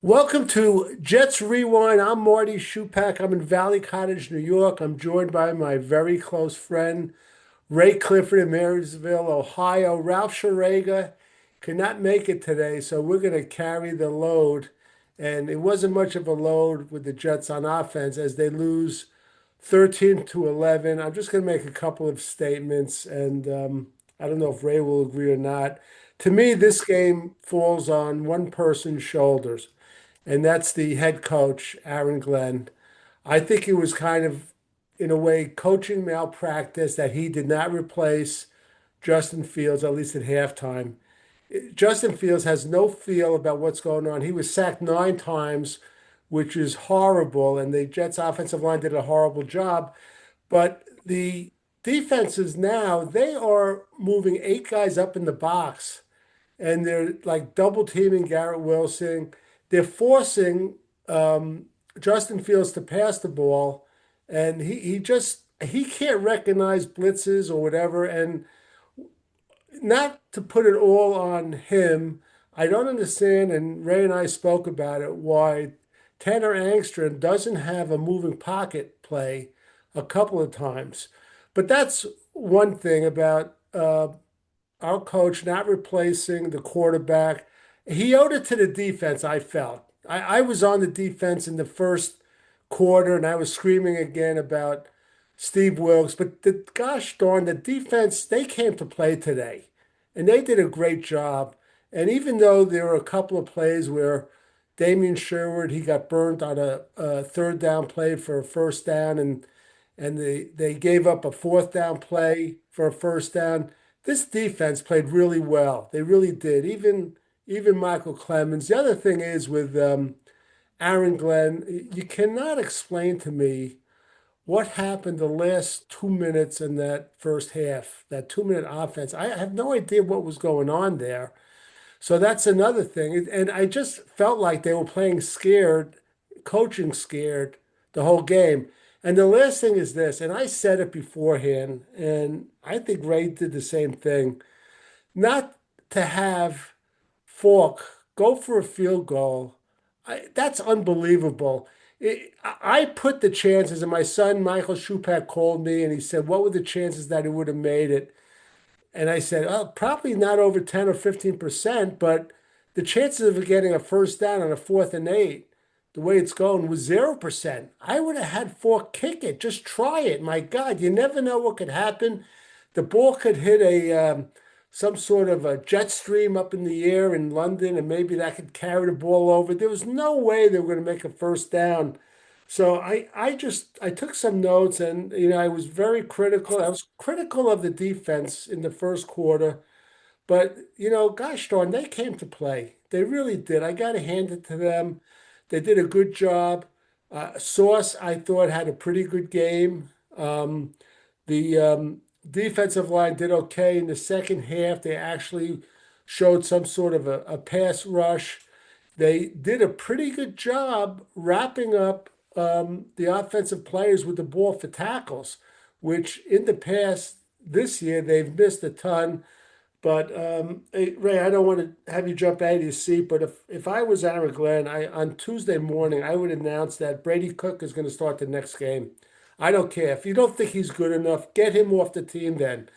Welcome to Jets Rewind. I'm Marty Schupak. I'm in Valley Cottage, New York. I'm joined by my very close friend, Ray Clifford in Marysville, Ohio. Ralph Schrager could not make it today, so we're going to carry the load. And it wasn't much of a load with the Jets on offense as they lose 13 to 11. I'm just going to make a couple of statements, and I don't know if Ray will agree or not. To me, this game falls on one person's shoulders, and that's the head coach, Aaron Glenn. I think it was kind of, in a way, coaching malpractice that he did not replace Justin Fields, at least at halftime. Justin Fields has no feel about what's going on. He was sacked 9 times, which is horrible, and the Jets' offensive line did a horrible job. But the defenses now, they are moving 8 guys up in the box, and they're like double teaming Garrett Wilson. They're forcing Justin Fields to pass the ball, and he can't recognize blitzes or whatever. And not to put it all on him, I don't understand. And Ray and I spoke about it, why Tanner Angstrom doesn't have a moving pocket play a couple of times. But that's one thing about our coach not replacing the quarterback. He owed it to the defense, I felt. I was on the defense in the first quarter and I was screaming again about Steve Wilkes. But gosh darn, the defense, they came to play today and they did a great job. And even though there were a couple of plays where Damian Sherwood, he got burnt on a third down play for a first down, and they gave up a fourth down play for a first down. This defense played really well. They really did. Even Michael Clemens. The other thing is with Aaron Glenn, you cannot explain to me what happened the last 2 minutes in that first half, that 2 minute offense. I have no idea what was going on there. So that's another thing. And I just felt like they were playing scared, coaching scared the whole game. And the last thing is this, and I said it beforehand, and I think Ray did the same thing, not to have Falk go for a field goal. That's unbelievable. I put the chances, and my son Michael Schupak called me and he said, "What were the chances that he would have made it?" And I said, "Oh, probably not over 10 or 15%, but the chances of getting a first down on a 4th and 8, the way it's going, was 0%. I would have had Falk kick it. Just try it. My God, you never know what could happen. The ball could hit some sort of a jet stream up in the air in London, and maybe that could carry the ball over. There was no way they were going to make a first down. So I took some notes, and I was very critical. I was critical of the defense in the first quarter, but gosh darn, they came to play. They really did. I got to hand it to them. They did a good job. Sauce, I thought, had a pretty good game. The defensive line did okay in the second half. They actually showed some sort of a pass rush. They did a pretty good job wrapping up the offensive players with the ball for tackles, which in the past this year they've missed a ton. But hey, Ray, I don't want to have you jump out of your seat, but if I was Aaron Glenn, on Tuesday morning I would announce that Brady Cook is going to start the next game. I don't care. If you don't think he's good enough, get him off the team then.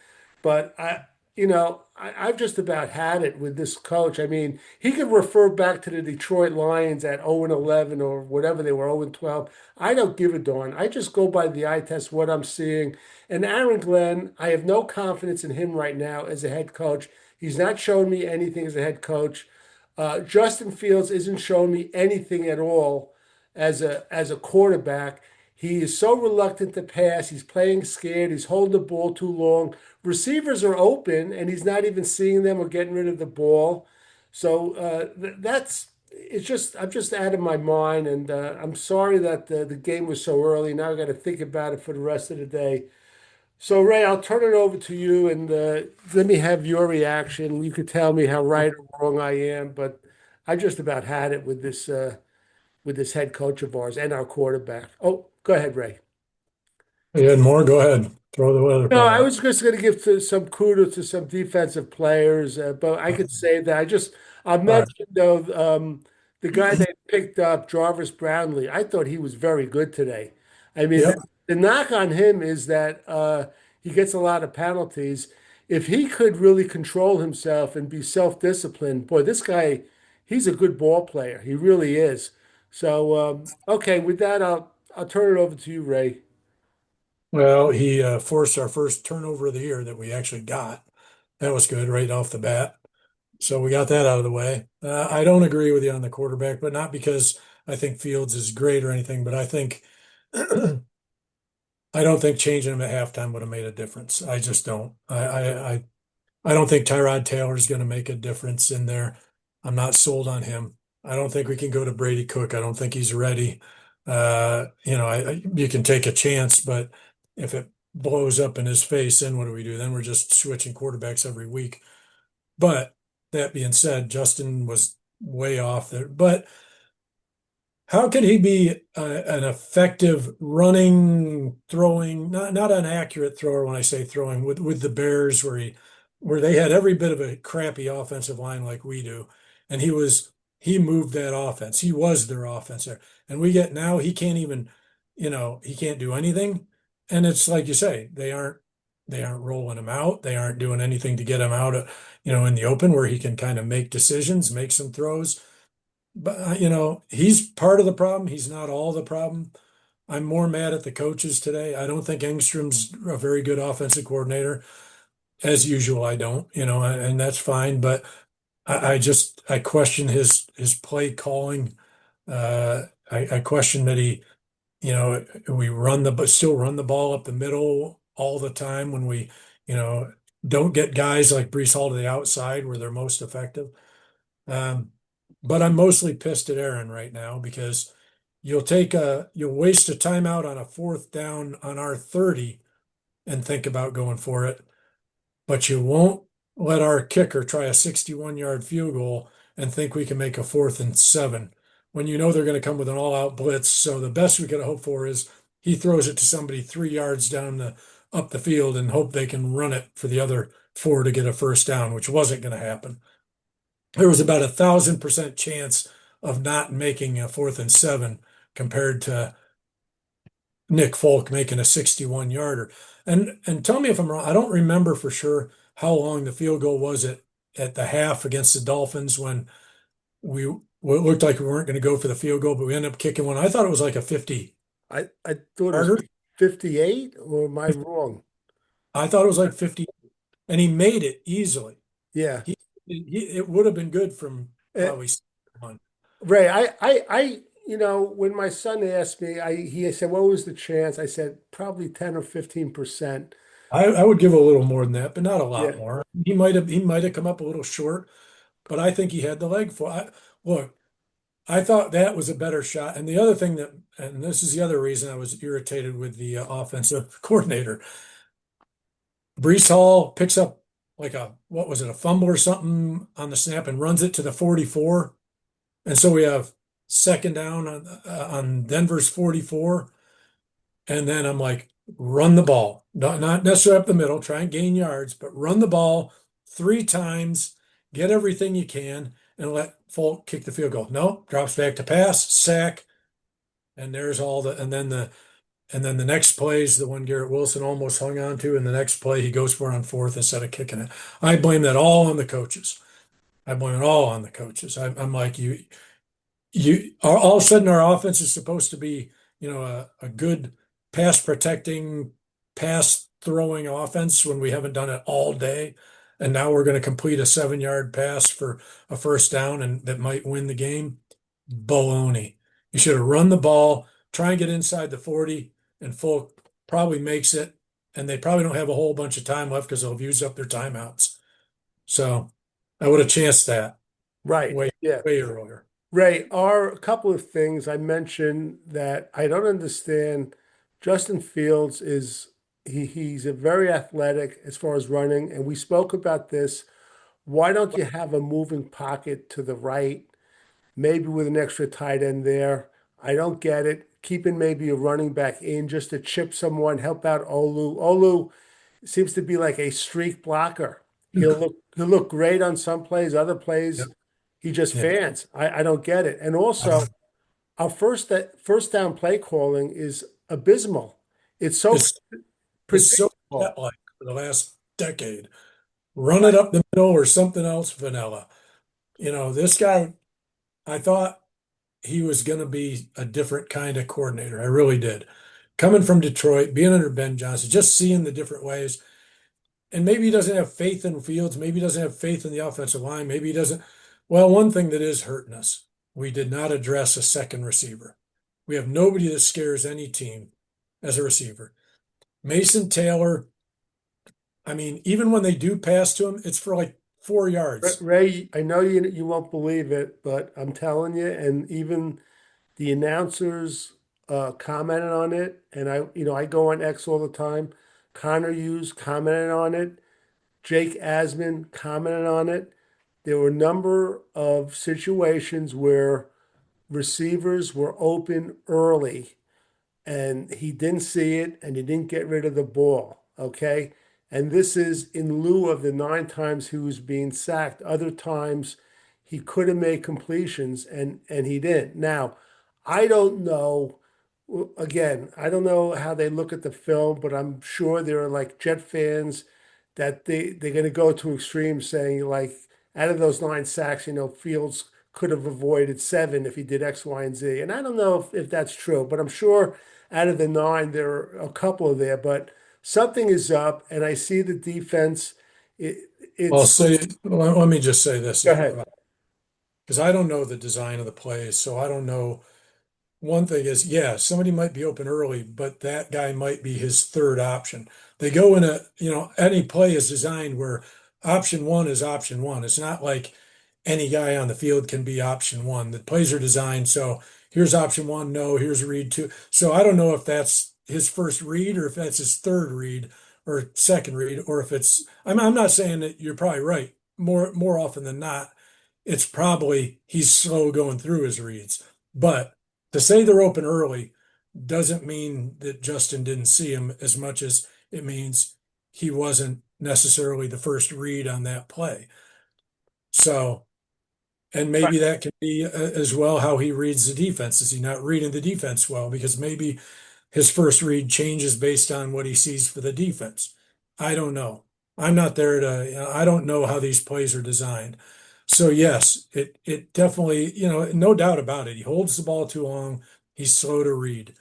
But I've just about had it with this coach. I mean, he could refer back to the Detroit Lions at 0 and 11 or whatever they were, 0 and 12. I don't give a darn. I just go by the eye test, what I'm seeing. And Aaron Glenn, I have no confidence in him right now as a head coach. He's not showing me anything as a head coach. Justin Fields isn't showing me anything at all as a quarterback. He is so reluctant to pass. He's playing scared. He's holding the ball too long. Receivers are open, and he's not even seeing them or getting rid of the ball. So that's it's just I'm just out of my mind, and I'm sorry that the game was so early. Now I got to think about it for the rest of the day. So Ray, I'll turn it over to you, and let me have your reaction. You could tell me how right or wrong I am, but I just about had it with this head coach of ours and our quarterback. Oh, go ahead, Ray. You had more? Go ahead. Throw the weather No, part I out. was just going to give some kudos to some defensive players, but I could say that I'll All right. mention though the guy they picked up, Jarvis Brownlee, I thought he was very good today. I mean, Yep. the knock on him is that he gets a lot of penalties. If he could really control himself and be self-disciplined, boy, this guy, he's a good ball player. He really is. So, okay, with that, I'll turn it over to you, Ray. Well, he forced our first turnover of the year that we actually got. That was good right off the bat. So we got that out of the way. I don't agree with you on the quarterback, but not because I think Fields is great or anything, but I think I don't think changing him at halftime would have made a difference. I just don't. I don't think Tyrod Taylor is going to make a difference in there. I'm not sold on him. I don't think we can go to Brady Cook. I don't think he's ready. You can take a chance, but if it blows up in his face, then what do we do? Then we're just switching quarterbacks every week. But that being said, Justin was way off there. But how could he be an effective running, throwing, not an accurate thrower when I say throwing with the Bears where they had every bit of a crappy offensive line like we do, and he moved that offense. He was their offense there, and we get now he can't even, he can't do anything, and it's like you say they aren't rolling him out. They aren't doing anything to get him out, in the open where he can kind of make decisions, make some throws. But he's part of the problem. He's not all the problem. I'm more mad at the coaches today. I don't think Engstrom's a very good offensive coordinator. As usual, I don't, and that's fine. But I question his play calling. I question that we but still run the ball up the middle all the time when we, you know, don't get guys like Brees Hall to the outside where they're most effective. Um, but I'm mostly pissed at Aaron right now because you'll waste a timeout on a fourth down on our 30 and think about going for it, but you won't let our kicker try a 61-yard field goal and think we can make a 4th and 7 when they're going to come with an all-out blitz. So the best we could hope for is he throws it to somebody 3 yards down up the field and hope they can run it for the other four to get a first down, which wasn't going to happen. There was about 1,000% chance of not making a 4th and 7 compared to Nick Folk making a 61-yarder. And tell me if I'm wrong. I don't remember for sure how long the field goal was at the half against the Dolphins when it looked like we weren't going to go for the field goal, but we ended up kicking one. I thought it was like a 50 I thought it was yarder. 58, or am I wrong? I thought it was like 50, and he made it easily. Yeah. It would have been good from Uh, probably one. Ray, when my son asked me, he said, what was the chance? I said, probably 10 or 15%. I would give a little more than that, but not a lot Yeah. more. He might have come up a little short, but I think he had the leg for. Look, I thought that was a better shot. And the other thing and this is the other reason I was irritated with the offensive coordinator. Brees Hall picks up like what was it, a fumble or something on the snap and runs it to the 44. And so we have second down on Denver's 44. And then I'm like, run the ball, not necessarily up the middle, try and gain yards, but run the ball 3 times, get everything you can, and let Folk kick the field goal. No, drops back to pass, sack, and there's all and then the next play is the one Garrett Wilson almost hung on to, and the next play he goes for it on fourth instead of kicking it. I blame that all on the coaches. I blame it all on the coaches. I'm like you all of a sudden our offense is supposed to be, a good pass protecting, pass throwing offense when we haven't done it all day. And now we're going to complete a 7-yard pass for a first down and that might win the game. Baloney. You should have run the ball, try and get inside the 40, and Folk probably makes it. And they probably don't have a whole bunch of time left because they'll have used up their timeouts. So I would have chanced that Right. way, Yeah. way earlier. Ray, are a couple of things I mentioned that I don't understand. Justin Fields he's a very athletic as far as running, and we spoke about this. Why don't you have a moving pocket to the right, maybe with an extra tight end there? I don't get it. Keeping maybe a running back in just to chip someone, help out Olu. Olu seems to be like a streak blocker. He'll look great on some plays, other plays Yep. he just Yeah. fans. I don't get it. And also, I- our first down play calling is abysmal. It's so It's it's so predictable. cat-like for the last decade. Run it up the middle or something else vanilla. This guy, I thought he was going to be a different kind of coordinator. I really did. Coming from Detroit, being under Ben Johnson, just seeing the different ways. And maybe he doesn't have faith in Fields. Maybe he doesn't have faith in the offensive line. Maybe he doesn't. Well, one thing that is hurting us, we did not address a second receiver. We have nobody that scares any team as a receiver. Mason Taylor, I mean, even when they do pass to him, it's for like 4 yards. Ray, I know you won't believe it, but I'm telling you, and even the announcers commented on it, and I go on X all the time. Connor Hughes commented on it. Jake Asman commented on it. There were a number of situations where receivers were open early and he didn't see it and he didn't get rid of the ball. Okay. And this is in lieu of the 9 times he was being sacked. Other times he could have made completions and he didn't. Now, I don't know. Again, I don't know how they look at the film, but I'm sure there are like Jet fans that they're going to go to extremes saying like out of those 9 sacks, Fields could have avoided 7 if he did X, Y, and Z. And I don't know if that's true, but I'm sure out of the 9, there are a couple of there. But something is up, and I see the defense. It, Well, it's let me just say this, Go ahead. because I don't know the design of the plays, so I don't know. One thing is, yeah, somebody might be open early, but that guy might be his third option. They go in any play is designed where option one is option one. It's not like any guy on the field can be option one. The plays are designed so here's option one, no, here's read two. So I don't know if that's his first read or if that's his third read or second read, or if I'm not saying that you're probably right. More often than not, it's probably he's slow going through his reads. But to say they're open early doesn't mean that Justin didn't see him as much as it means he wasn't necessarily the first read on that play. So, and maybe that can be as well how he reads the defense. Is he not reading the defense well? Because maybe his first read changes based on what he sees for the defense. I don't know. I'm not there I don't know how these plays are designed. So yes, it definitely, no doubt about it. He holds the ball too long. He's slow to read.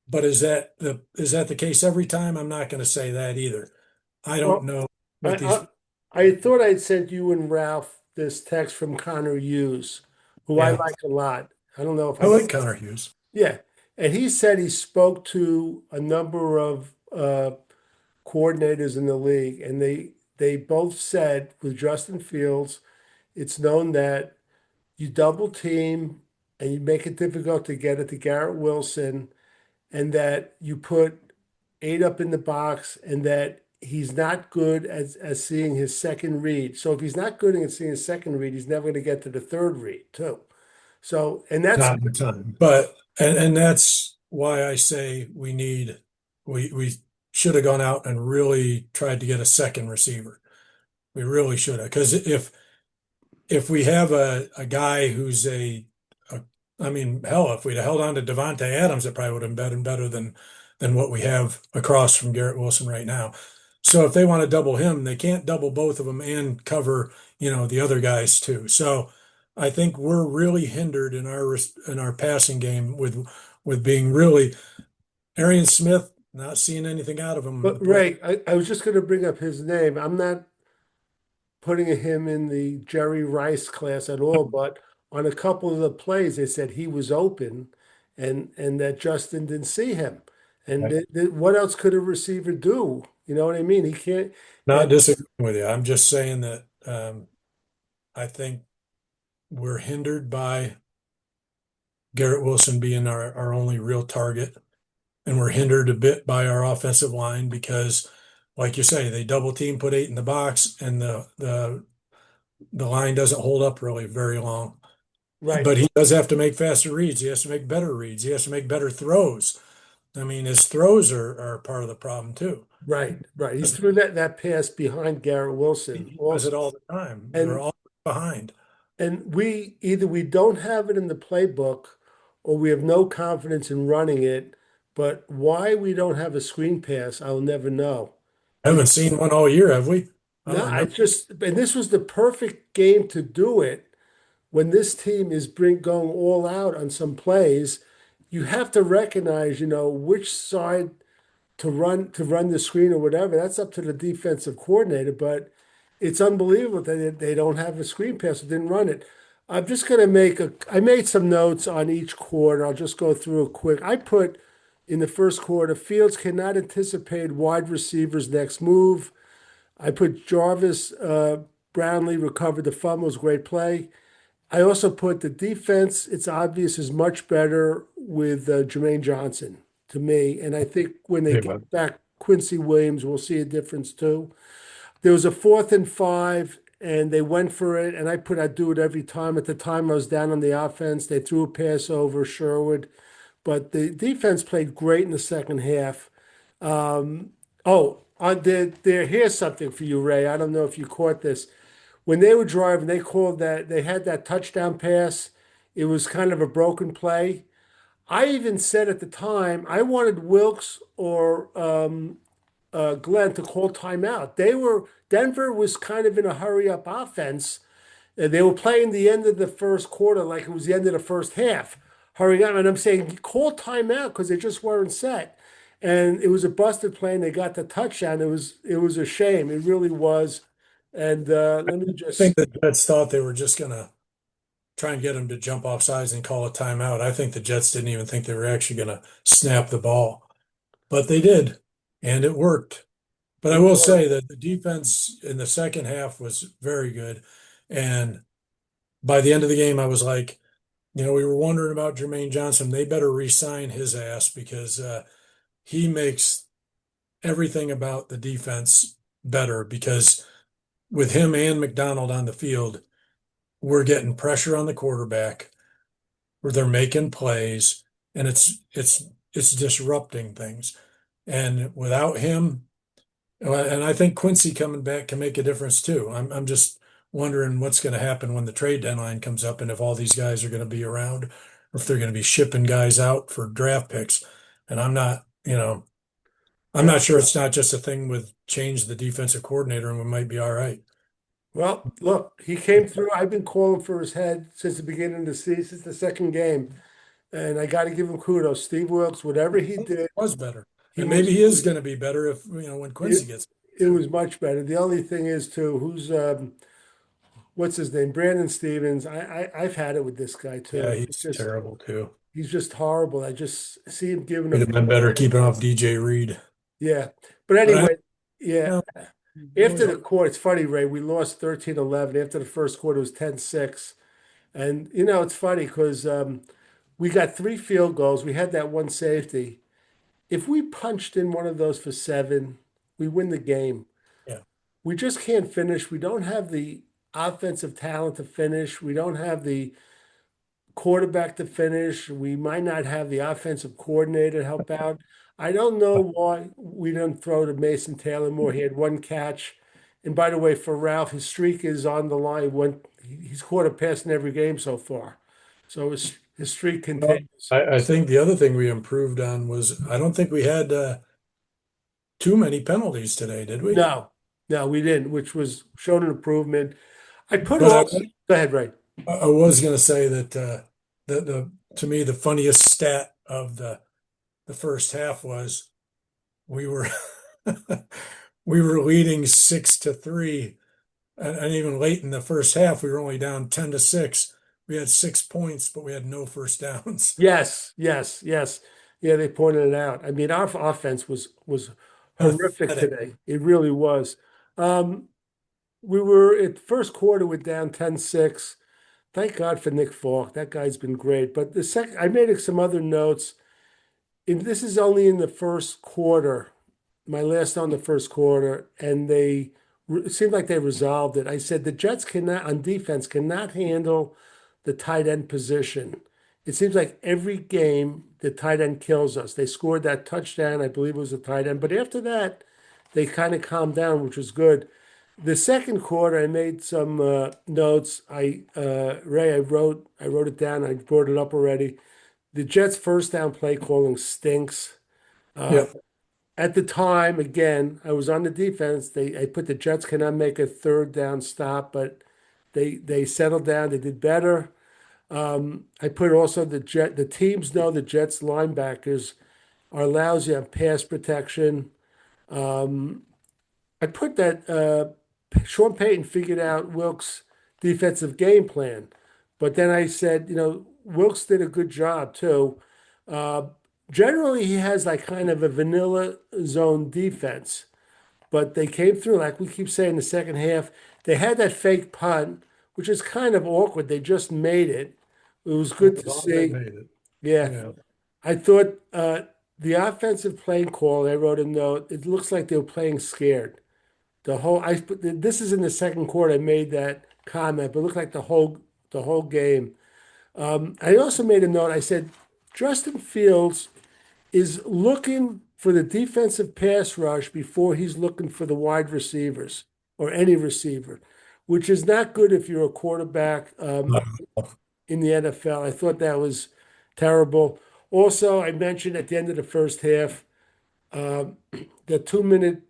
But is that the case every time? I'm not going to say that either. I don't Well, know I, what these. I I thought I'd sent you and Ralph this text from Connor Hughes, who I Yeah, like a lot. I don't know if I I like Connor Hughes. Yeah, and he said he spoke to a number of coordinators in the league, and they both said with Justin Fields, it's known that you double team and you make it difficult to get it to Garrett Wilson, and that you put 8 up in the box, and that he's not good as seeing his second read. So if he's not good at seeing his second read, he's never going to get to the third read too. So, and that's Not the time. But and that's why I say we should have gone out and really tried to get a second receiver. We really should have. Because if we have a guy who's I mean, hell, if we'd have held on to Devontae Adams, it probably would have been better than what we have across from Garrett Wilson right now. So if they want to double him, they can't double both of them and cover, the other guys too. So I think we're really hindered in our passing game with being really Arian Smith, not seeing anything out of him. The But play. Ray, I was just going to bring up his name. I'm not putting him in the Jerry Rice class at all, but on a couple of the plays, they said he was open and that Justin didn't see him. And Right. what else could a receiver do? You know what I mean? He can't. Not And disagreeing with you. I'm just saying that I think we're hindered by Garrett Wilson being our only real target. And we're hindered a bit by our offensive line because, like you say, they double team, put 8 in the box, and the line doesn't hold up really very long. right, But he does have to make faster reads. He has to make better reads. He has to make better throws. I mean, his throws are part of the problem too. right. He's threw that pass behind Garrett Wilson He does also. it all the time. They're And all behind. And we either we don't have it in the playbook or we have no confidence in running it. But why we don't have a screen pass, I'll never know. I haven't seen one all year, have we? I No, don't I remember. just, and this was the perfect game to do it when this team is going all out on some plays. You have to recognize, which side to run the screen or whatever. That's up to the defensive coordinator, but it's unbelievable that they don't have a screen pass or didn't run it. I'm just going to I made some notes on each quarter. I'll just go through it quick. I put in the first quarter, Fields cannot anticipate wide receivers' next move. I put Jarvis Brownlee recovered the fumble, was a great play. I also put the defense, it's obvious, is much better with Jermaine Johnson to me. And I think when they Hey, get bud. back Quincy Williams, we'll see a difference too. There was a 4th and 5, and they went for it. And I'd do it every time. At the time, I was down on the offense. They threw a pass over Sherwood, but the defense played great in the second half. Um, here's something for you, Ray. I don't know if you caught this. When they were driving, they had that touchdown pass. It was kind of a broken play. I even said at the time I wanted Wilkes or Glenn to call timeout. Denver was kind of in a hurry up offense. They were playing the end of the first quarter like it was the end of the first half, hurrying up. And I'm saying call timeout because they just weren't set. And it was a busted play, and they got the touchdown. It was a shame. It really was. And let me I think just the Jets thought they were just gonna try and get him to jump off sides and call a timeout. I think the Jets didn't even think they were actually gonna snap the ball, but they did, and it worked. But I it will was. say that the defense in the second half was very good. And by the end of the game, I was like, we were wondering about Jermaine Johnson. They better re-sign his ass because he makes everything about the defense better because with him and McDonald on the field, we're getting pressure on the quarterback, where they're making plays, and it's disrupting things. And without him, and I think Quincy coming back can make a difference too. I'm just wondering what's going to happen when the trade deadline comes up and if all these guys are going to be around or if they're going to be shipping guys out for draft picks. And I'm Yeah. not sure it's not just a thing with change the defensive coordinator and we might be all right. Well, look, he came through. I've been calling for his head since the beginning of the season, since the second game, and I got to give him kudos. Steve Wilkes, whatever he It did, was better. he And was maybe he is going to be better if, when Quincy it, gets it too. was much better. The only thing is too, what's his name? Brandon Stevens. I've had it with this guy Yeah, too. he's terrible too. He's just horrible. I just see him giving He'd up. have been better keeping off DJ Reed. Yeah. But But anyway, yeah. no, it After was the quarter, it's funny, Ray, we lost 13-11. After the first quarter, it was 10-6. And it's funny because we got 3 field goals. We had that one safety. If we punched in one of those for 7, we win the game. yeah. We just can't finish. We don't have the offensive talent to finish. We don't have the quarterback to finish. We might not have the offensive coordinator to help out. I don't know why we didn't throw to Mason Taylor more. He had one catch. And by the way, for Ralph, his streak is on the line. He's caught a pass in every game so far. So his streak Well, continues. I think the other thing we improved on was I don't think we had too many penalties today, did we? No, no, we didn't, which was showed an improvement. I put But also, go ahead, Ray. I was going to say that the to me the funniest stat of the first half was we were we were leading 6-3, and even late in the first half we were only down 10-6. We had 6 points, but we had no first downs. Yes, yes, yes. Yeah, they pointed it out. I mean, our offense was horrific Pathetic. today. It really was. Um, we were at first quarter, we're down 10-6. Thank God for Nick Falk. That guy's been great. But the second, I made some other notes. And this is only in the first quarter, my last on the first quarter, and it seemed like they resolved it. I said the Jets cannot, on defense, cannot handle the tight end position. It seems like every game the tight end kills us. They scored that touchdown, I believe it was a tight end, but after that, they kind of calmed down, which was good. The second quarter, I made some notes. Ray, I wrote it down. I brought it up already. The Jets' first down play calling stinks. Uh, Yep. at the time, again, I was on the defense. I put the Jets cannot make a third down stop, but they settled down. They did better. I put also the teams know the Jets linebackers are lousy on pass protection. I put that Sean Payton figured out Wilkes' defensive game plan, but then I said, Wilkes did a good job too. Uh, Generally, he has like kind of a vanilla zone defense, but they came through, like we keep saying, the second half. They had that fake punt, which is kind of awkward. They just made it. It was good As to long as they see. made it. Yeah, Yeah. I thought the offensive playing call, I wrote a note, it looks like they were playing scared. This is in the second quarter. I made that comment, but it looked like the whole game. I also made a note. I said Justin Fields is looking for the defensive pass rush before he's looking for the wide receivers or any receiver, which is not good if you're a quarterback in the NFL. I thought that was terrible. Also, I mentioned at the end of the first half, um, the 2 minute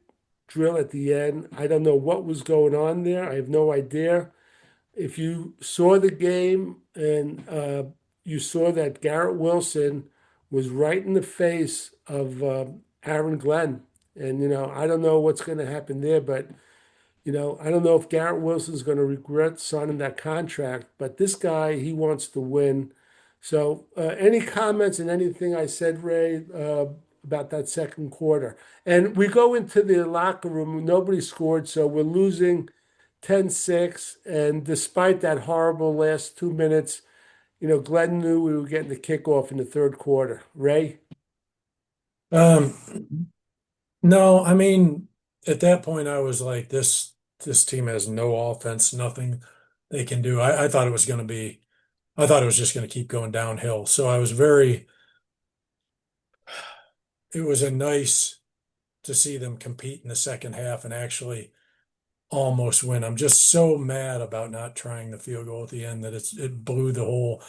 drill at the end. I don't know what was going on there. I have no idea. If you saw the game and you saw that Garrett Wilson was right in the face of Aaron Glenn, and I don't know what's going to happen there, but I don't know if Garrett Wilson's going to regret signing that contract, but this guy, he wants to win. So, any comments and anything I said, Ray, about that second quarter? And we go into the locker room, nobody scored, so we're losing 10-6. And despite that horrible last 2 minutes, Glenn knew we were getting the kickoff in the third quarter. Ray? Um, no, I mean, at that point I was like, this team has no offense, nothing they can do. I thought it was going to be, I thought it was just going to keep going downhill. So I was very, it was a nice to see them compete in the second half and actually almost win. I'm just so mad about not trying the field goal at the end that it blew the whole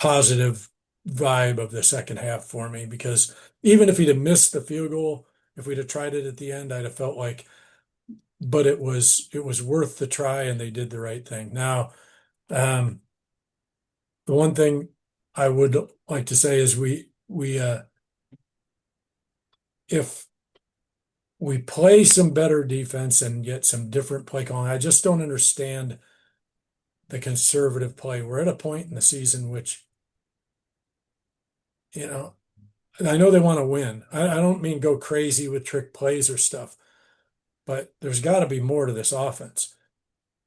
positive vibe of the second half for me because even if he'd have missed the field goal, if we'd have tried it at the end, I'd have felt like, but it was worth the try and they did the right thing. Now, um, the one thing I would like to say is we if we play some better defense and get some different play calling, I just don't understand the conservative play. We're at a point in the season which, you know, and I know they want to win. I don't mean go crazy with trick plays or stuff, but there's got to be more to this offense.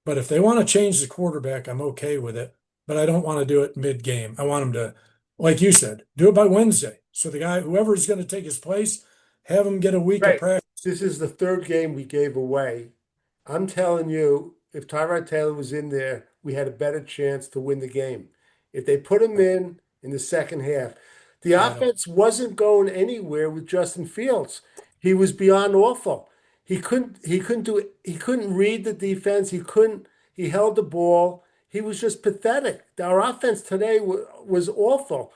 But if they want to change the quarterback, I'm okay with it. But I don't want to do it mid-game. I want them to, like you said, do it by Wednesday. So the guy, whoever's going to take his place, have him get a week of Right. practice. This is the third game we gave away. I'm telling you, if Tyrod Taylor was in there, we had a better chance to win the game. If they put him in the second half, the I don't. offense wasn't going anywhere with Justin Fields. He was beyond awful. He couldn't read the defense. He held the ball. He was just pathetic. Our offense today was awful.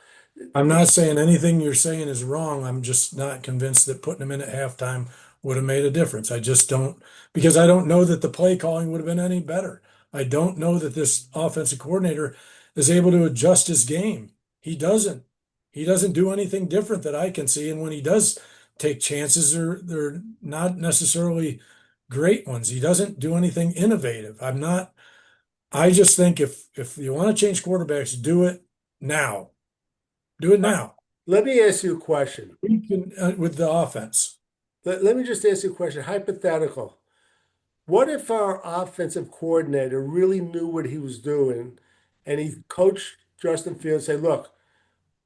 I'm not saying anything you're saying is wrong. I'm just not convinced that putting him in at halftime would have made a difference. I just don't, because I don't know that the play calling would have been any better. I don't know that this offensive coordinator is able to adjust his game. He doesn't. He doesn't do anything different that I can see. And when he does take chances, they're not necessarily great ones. He doesn't do anything innovative. I just think if you want to change quarterbacks, do it now. Do it now. Let me ask you a question. We can with the offense. Let me just ask you a question. Hypothetical. What if our offensive coordinator really knew what he was doing and he coached Justin Fields, say, look,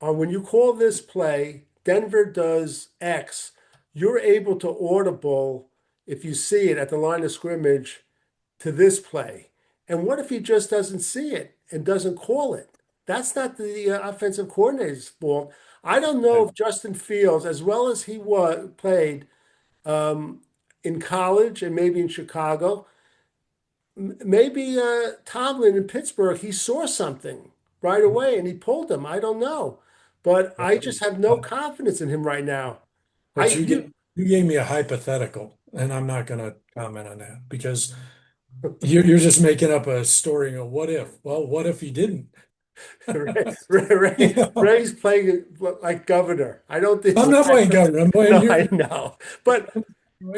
when you call this play, Denver does X, you're able to audible if you see it at the line of scrimmage to this play. And what if he just doesn't see it and doesn't call it? That's not the offensive coordinator's fault. I don't know if Justin Fields, as well as he played um, in college and maybe in Chicago, maybe Tomlin in Pittsburgh, he saw something right away and he pulled him. I don't know, but I just have no confidence in him right now. But You you gave me a hypothetical, and I'm not going to comment on that because you're just making up a story. And go, what if? Well, what if he didn't? You know, Ray's playing like governor. I don't think I'm Ray not playing has, government. I'm playing no, your I know, but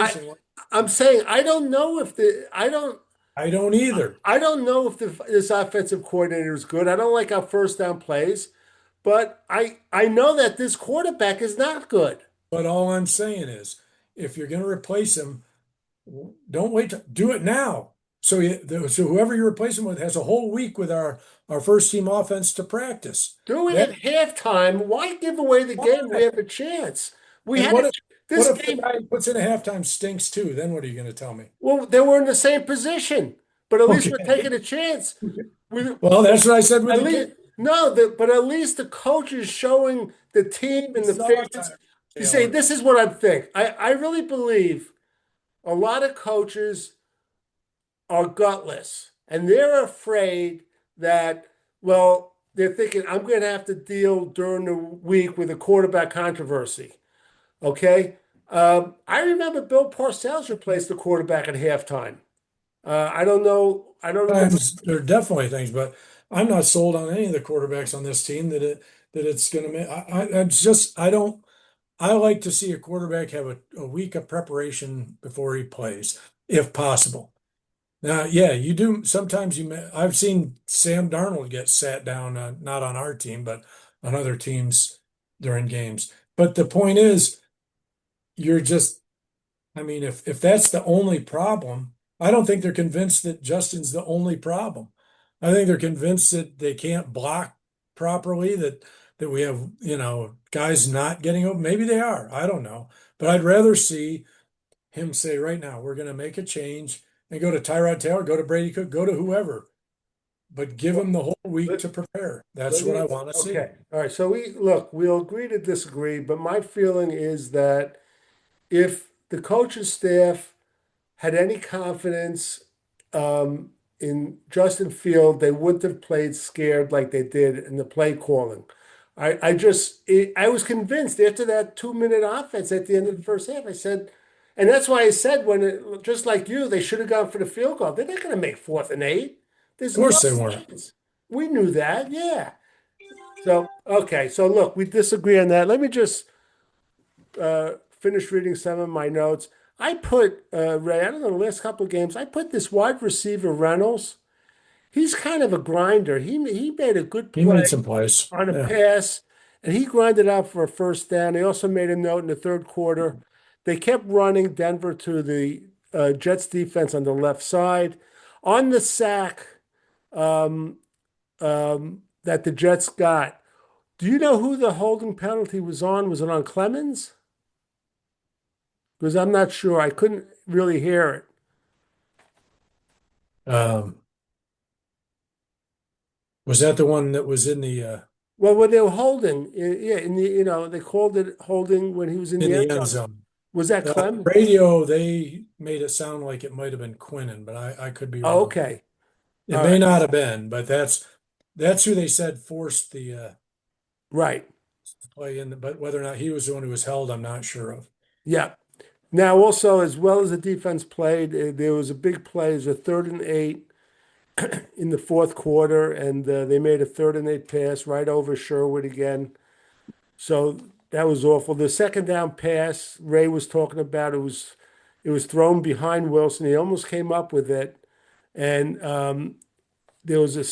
I situation. I'm saying I don't know if the I don't either. I don't know if this offensive coordinator is good. I don't like how first down plays, but I know that this quarterback is not good. But all I'm saying is, if you're going to replace him, don't wait to do it now. So whoever you replace him with has a whole week with our first team offense to practice. Do it That at halftime. Why give away the game? We why? have a chance. We And had what this if the game. guy who puts in a halftime stinks too? Then what are you going to tell me? Well, they were in the same position, but at least we're Okay. taking a chance. We Well, that's what I said with at the least kid. no, but at least the coach is showing the team and the fans. Summertime, You say Taylor. this is what I think. I really believe a lot of coaches are gutless and they're afraid that, well, they're thinking, I'm going to have to deal during the week with a quarterback controversy. Okay. I remember Bill Parcells replaced the quarterback at halftime. I don't know. I don't know. Times there are definitely things, but I'm not sold on any of the quarterbacks on this team that it's going to make. It's just I don't. I like to see a quarterback have a week of preparation before he plays, if possible. Now, yeah, you do. Sometimes I've seen Sam Darnold get sat down, not on our team, but on other teams during games. But the point is, you're just. I mean, if that's the only problem, I don't think they're convinced that Justin's the only problem. I think they're convinced that they can't block properly, that we have, guys not getting open. Maybe they are. I don't know. But I'd rather see him say right now, we're going to make a change and go to Tyrod Taylor, go to Brady Cook, go to whoever, but give him the whole week Let, to prepare. That's let what me. I want to see. Okay. All right. So we'll agree to disagree, but my feeling is that if the coaching staff had any confidence in Justin Field, they wouldn't have played scared like they did in the play calling. I was convinced after that 2 minute offense at the end of the first half. I said, and that's why I said just like you, they should have gone for the field goal. They're not going to make 4th and 8. Of There's no course they weren't. chance. We knew that, yeah. So okay, so look, we disagree on that. Let me just finish reading some of my notes. I put Ray. I don't know the last couple of games. I put this wide receiver Reynolds. He's kind of a grinder. He made a good He play made some plays. on a Yeah. pass, and he grinded out for a first down. He also made a note in the third quarter. They kept running Denver to the Jets defense on the left side. On the sack that the Jets got, do you know who the holding penalty was on? Was it on Clemens? Because I'm not sure. I couldn't really hear it. Um, was that the one that was Well, when they were holding, yeah, they called it holding when he was in in the end the end zone. zone? Was that Clem? Radio, they made it sound like it might have been Quinnen, but I could be Oh, wrong. okay. It All may right. not have been, but that's who they said forced Right. the play in. But whether or not he was the one who was held, I'm not sure of. Yeah. Now, also, as well as the defense played, there was a big play. It was a 3rd and 8 in the fourth quarter, and they made a 3rd and 8 pass right over Sherwood again. So that was awful. The second down pass Ray was talking about, it was thrown behind Wilson. He almost came up with it, and there was a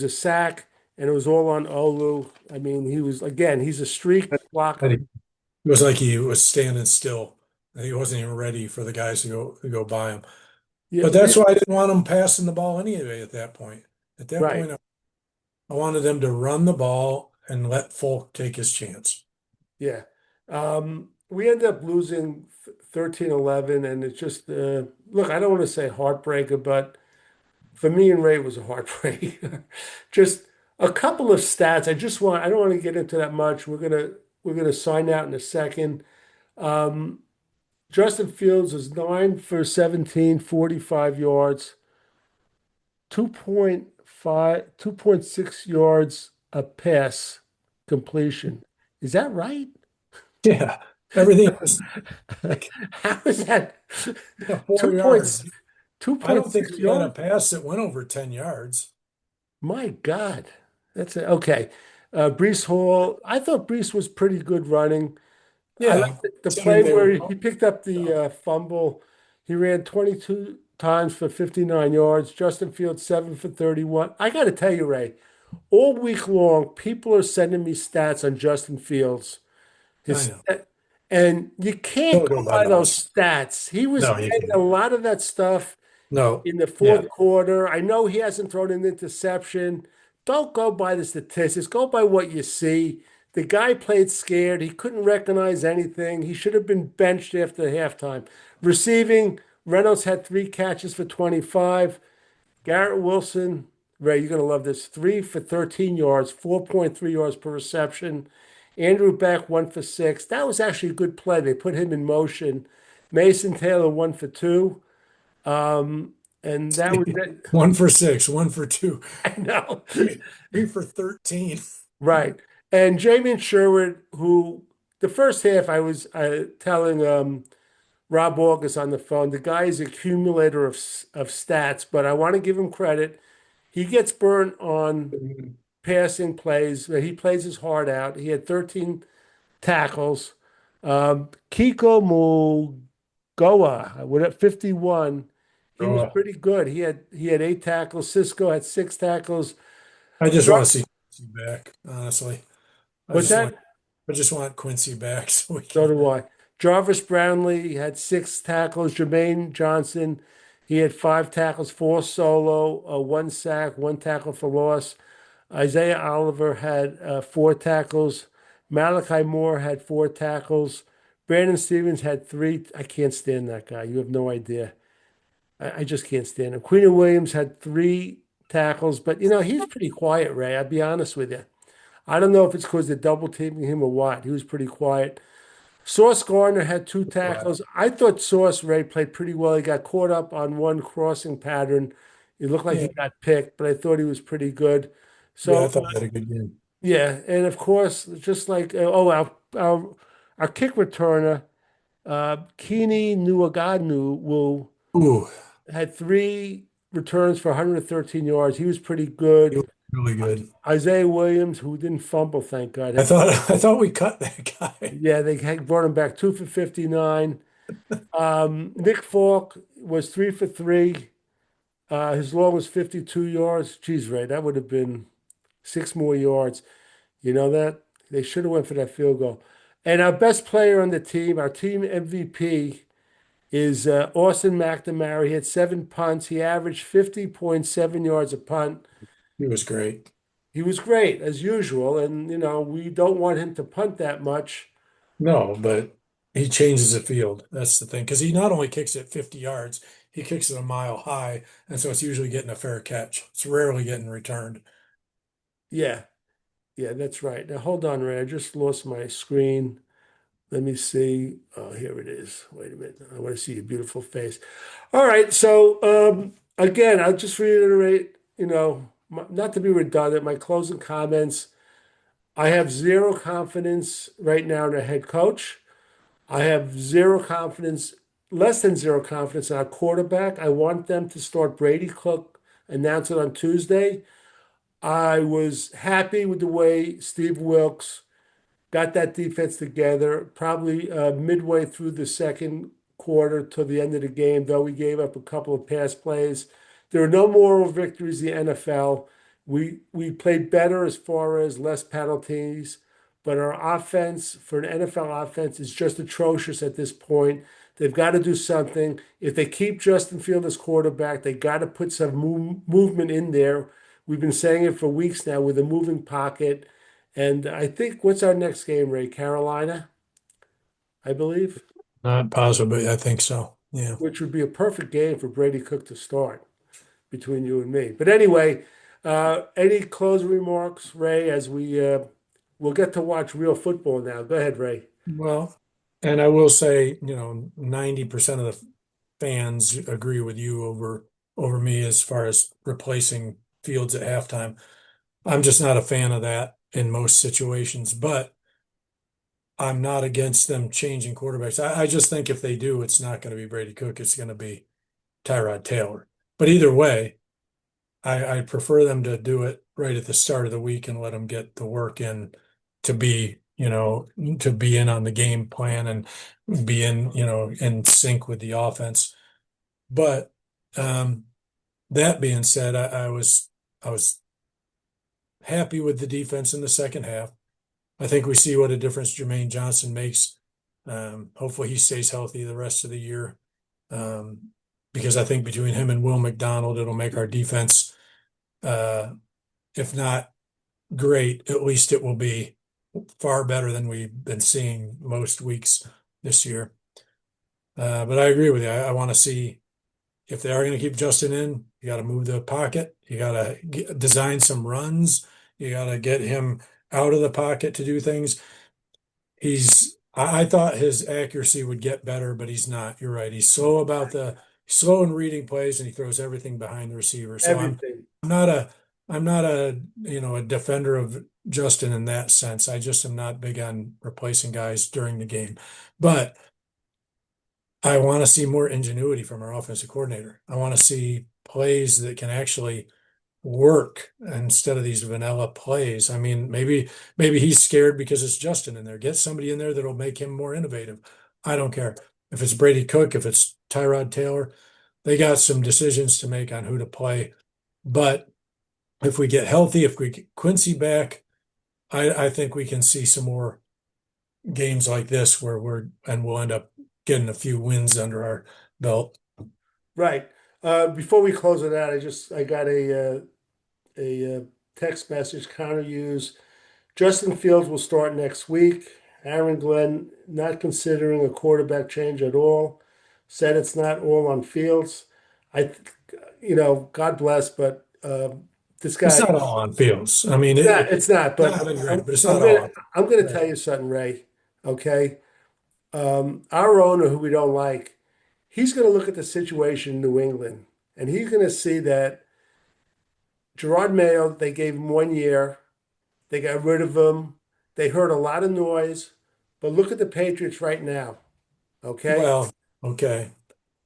sack, and it was all on Olu. I mean, he's a streak But blocker. it was like he was standing still. He wasn't even ready for the guys to go by him. Yeah, But that's why I didn't want him passing the ball anyway at that point. At that right. point, I wanted them to run the ball and let Folk take his chance. Yeah. We ended up losing 13-11, and it's just look, I don't want to say heartbreaker, but for me and Ray, it was a heartbreak. Just a couple of stats. I don't want to get into that much. We're gonna sign out in a second. Justin Fields is 9 for 17, 45 yards. 2.5, 2.6 yards a pass completion. Is that right? Yeah, everything was like How is that yeah, 4 yards. 2 two I point don't think six we had a yards? pass that went over 10 yards. My God. That's it. Okay. Brees Hall, I thought Brees was pretty good running. I Yeah, like the play considering they where were he picked up the so, fumble. He ran 22 times for 59 yards. Justin Fields, 7 for 31. I got to tell you, Ray, all week long, people are sending me stats on Justin Fields. I His know. and you can't Don't go go by by those those. stats. He was No, you getting a can't. lot of that stuff No. in the Yeah. fourth quarter. I know he hasn't thrown an interception. Don't go by the statistics. Go by what you see. The guy played scared. He couldn't recognize anything. He should have been benched after halftime. Receiving, Reynolds had 3 catches for 25. Garrett Wilson, Ray, you're going to love this. 3 for 13 yards, 4.3 yards per reception. Andrew Beck, 1 for 6. That was actually a good play. They put him in motion. Mason Taylor, 1 for 2. And that was it. 1 for 6, 1 for 2, I know. three for 13. Right. And Jamin Sherwood, who the first half I was telling Rob August on the phone, the guy is accumulator of stats, but I want to give him credit. He gets burnt on passing plays. He plays his heart out. He had 13 tackles. Kiko Mugoa with 51. He was Oh, pretty good. He had 8 tackles. Cisco had 6 tackles. I just want Jar- to see Quincy back, honestly. I What's just want that? I just want Quincy back so we So can do I. Jarvis Brownlee had 6 tackles. Jermaine Johnson, he had 5 tackles, 4 solo, 1 sack, 1 tackle for loss. Isaiah Oliver had 4 tackles. Malachi Moore had 4 tackles. Brandon Stevens had 3. I can't stand that guy. You have no idea. I just can't stand him. Queen Williams had 3 tackles, but he's pretty quiet, Ray. I'll be honest with you. I don't know if it's because they're double teaming him or what. He was pretty quiet. Sauce Gardner had two flat. tackles. I thought Sauce Ray played pretty well. He got caught up on one crossing pattern. It looked like he Yeah, got picked, but I thought he was pretty good. yeah, So I thought he had a good game. yeah, and of course, just like our kick returner, Keeney Nuaganu will Ooh, had 3 returns for 113 yards. He was pretty he good. was really good. Isaiah Williams, who didn't fumble, thank God, I had thought I thought we cut that guy. yeah, they had brought him back 2 for 59. Nick Falk was 3 for 3. His long was 52 yards. Geez, Ray, that would have been 6 more yards. You know that? They should have went for that field goal. And our best player on the team, our team MVP, is Austin McNamara. He had 7 punts. He averaged 50.7 yards a punt. He was great. He was great as usual, and we don't want him to punt that much. No, but he changes the field. That's the thing. Because he not only kicks it 50 yards, he kicks it a mile high. And so it's usually getting a fair catch. It's rarely getting returned. Yeah, yeah, that's right. Now hold on, Ray. I just lost my screen. Let me see. Oh, here it is. Wait a minute. I want to see your beautiful face. All right. So again, I'll just reiterate. Not to be redundant, my closing comments. I have zero confidence right now in our head coach. I have zero confidence, less than zero confidence in our quarterback. I want them to start Brady Cook, announce it on Tuesday. I was happy with the way Steve Wilks got that defense together, probably midway through the second quarter to the end of the game, though we gave up a couple of pass plays. There are no moral victories in the NFL. We played better as far as less penalties, but our offense for an NFL offense is just atrocious at this point. They've got to do something. If they keep Justin Field as quarterback, they got to put some movement in there. We've been saying it for weeks now with a moving pocket. And I think what's our next game, Ray? Carolina, I believe, Not possibly. I think so. Yeah. which would be a perfect game for Brady Cook to start between you and me. But anyway, any closing remarks, Ray, as we'll get to watch real football now. Go ahead, Ray. Well, and I will say, 90% of the fans agree with you over over me as far as replacing Fields at halftime. I'm just not a fan of that in most situations, but I'm not against them changing quarterbacks. I just think if they do, it's not going to be Brady Cook. It's going to be Tyrod Taylor. But either way, I prefer them to do it right at the start of the week and let them get the work in to be, to be in on the game plan and be in, in sync with the offense. But that being said, I was happy with the defense in the second half. I think we see what a difference Jermaine Johnson makes. Hopefully he stays healthy the rest of the year. Um, because I think between him and Will McDonald, it'll make our defense, if not great, at least it will be far better than we've been seeing most weeks this year. But I agree with you. I want to see if they are going to keep Justin in, you got to move the pocket. You got to design some runs. You got to get him out of the pocket to do things. I thought his accuracy would get better, but he's not. You're right. Slow in reading plays and he throws everything behind the receiver. So Everything. I'm not a, I'm not a, a defender of Justin in that sense. I just am not big on replacing guys during the game, but I want to see more ingenuity from our offensive coordinator. I want to see plays that can actually work instead of these vanilla plays. I mean, maybe he's scared because it's Justin in there. Get somebody in there that'll make him more innovative. I don't care. If it's Brady Cook, if it's Tyrod Taylor, they got some decisions to make on who to play. But if we get healthy, if we get Quincy back, I think we can see some more games like this where we'll end up getting a few wins under our belt. Right. Before we close it out, I got a text message counter use. Justin Fields will start next week. Aaron Glenn not considering a quarterback change at all. Said it's not all on Fields. I, God bless, but this It's guy, not all on Fields. I mean, it's not. But not been great, I'm, but it's I'm not all gonna on. I'm gonna Right. tell you something, Ray. Okay, our owner, who we don't like, he's gonna look at the situation in New England, and he's gonna see that Gerard Mayo, they gave him 1 year. They got rid of him. They heard a lot of noise. But look at the Patriots right now. Okay. Well, okay.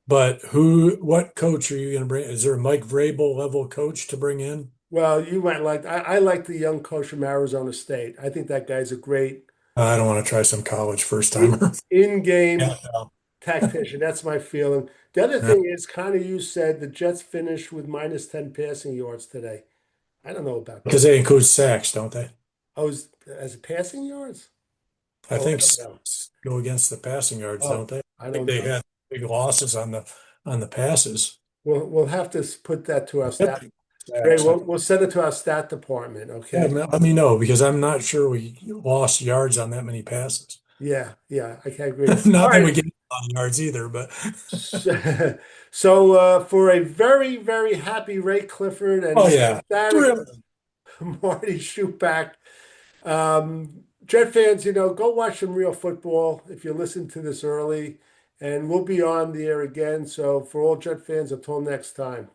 But what coach are you going to bring? Is there a Mike Vrabel level coach to bring in? Well, you might like, I like the young coach from Arizona State. I think that guy's a great I don't want to try some college first in, timer. in-game Yeah, no. tactician. That's my feeling. The other Yeah. thing is, kind of you said the Jets finished with minus 10 passing yards today. I don't know about Because that. they include sacks, don't they? Oh, as passing yards? I Oh, think I don't know. go against the passing yards, don't Oh, they? I I think don't they know. had big losses on the passes. We'll have to put that to our Yep. stat. Ray, Sacks. we'll send it to our stat department. Yeah, Okay. let me know because I'm not sure we lost yards on that many passes. Yeah, yeah, I can agree. All Not that we right. get a lot of yards either, but So, for a very, very happy Ray Clifford and oh yeah, ecstatic thrill. Marty Schupak, Jet fans, go watch some real football if you listen to this early, and we'll be on the air again. So, for all Jet fans, until next time.